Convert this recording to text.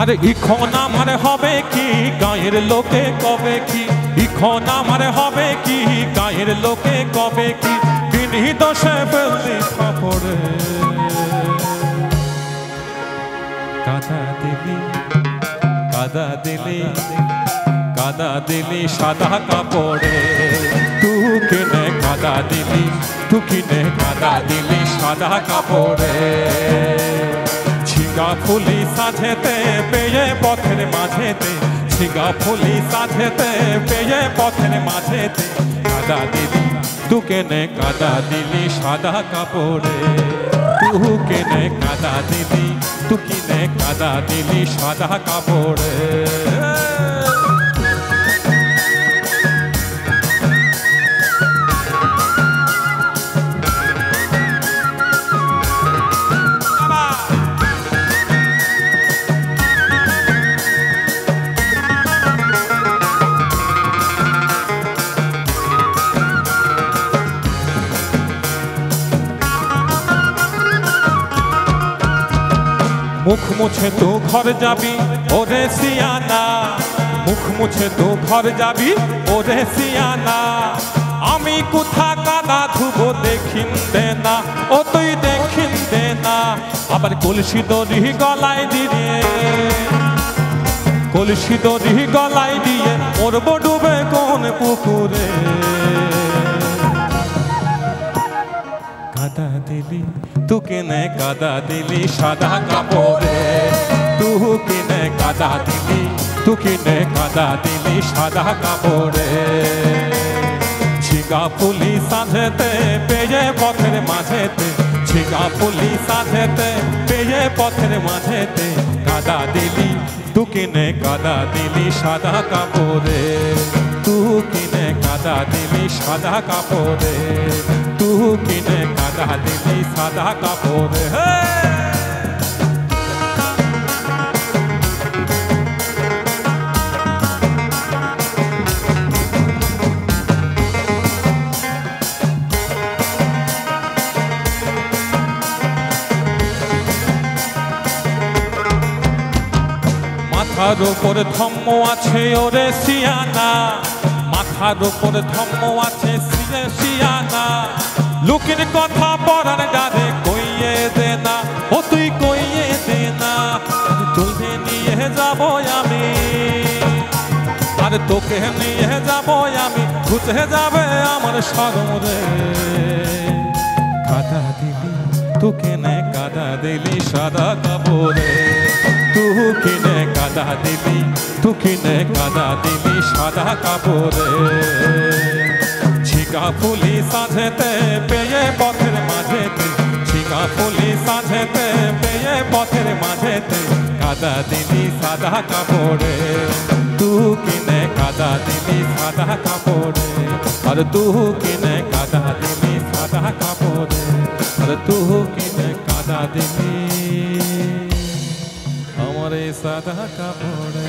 আরে ইখন আমার হবে কি গায়ের লোকে কবে কি, ইখন আমার হবে কি গায়ের লোকে কবে কি, তিনি দোষে ফেললি থাপড়ে কাদা দিলি কাদা দিলি কাদা দিলি সাদা কাপড়ে, তুই কিনে কাদা দিলি তুই কিনে কাদা দিলি সাদা কাপড়ে। ছিগা ফুলি সাজেতে পেয়ে পথের মাঝেতে, ছিগা ফুলি সাজেতে পেয়ে পথের মাঝেতে, কাদা দিলি তুই কিনে কাদা দিলি সাদা কাপড়ে, তুই কিনে কাদা দিলি তুই কিনে কাদা দিলি সাদা কাপড়ে। মুখ মুছে তো ঘর যাবি ওরে সিয়ানা, মুখ মুছে তো ঘর যাবি ওরে সিয়ানা, আমি কোথা কাদা ধুবো দেখিন দে না, ও তুই দেখিন দে না। আবার কলসি দড়ি গলায় দিয়ে, কলসি দড়ি গলায় দিয়ে মরবো ডুবে কোন পুকুরে, কাদা দিলি তুই কিনে কাদা দিলি সাদা কাপড়ে, তুই কিনে কাদা দিলি তুই কিনে কাদা দিলি সাদা কাপড়ে। ছিগা ফুলি সাজেতে পেয়ে পথের মাঝেতে, ছিগা ফুলি সাজেতে পেয়ে পথের মাঝেতে, কাদা দিলি তুই কিনে কাদা দিলি সাদা কাপড়ে, তুই কিনে কাদা দিলি সাদা কাপড়ে, তুই কিনে কাদা দিলি সাদা কাপড়ে। মাথার উপর ধম্ম আছে ওরে সিয়ানা, মাথার উপর ধম্ম আছে সিয়ানা, লোকের কথা পড়ার গারে কইয়ে দে না, ও তুই কইয়ে দে না। তোকে নিয়ে যাব আমি, আর তোকে নিয়ে যাব আমি, ঘুচে যাবে আমার সাগরে, কাদা দিলি তুই কিনে কাদা দিলি সাদা কাপড়ে, তুই কিনে কাদা দিলি তুই কিনে কাদা দিলি সাদা কাপড়ে। ছিগা ফুলি সাজেতে পেয়ে পথের মাঝেতে, ছিগা ফুলি সাজেতে পেয়ে পথের মাঝেতে, কাদা দিলি সাদা কাপড়ে, তুই কিনে কাদা দিলি সাদা কাপড়ে, আর তুই কিনে কাদা দিলি সাদা কাপড়ে, আর তুই কিনে কাদা দিলি আমার সাদা কাপড়ে।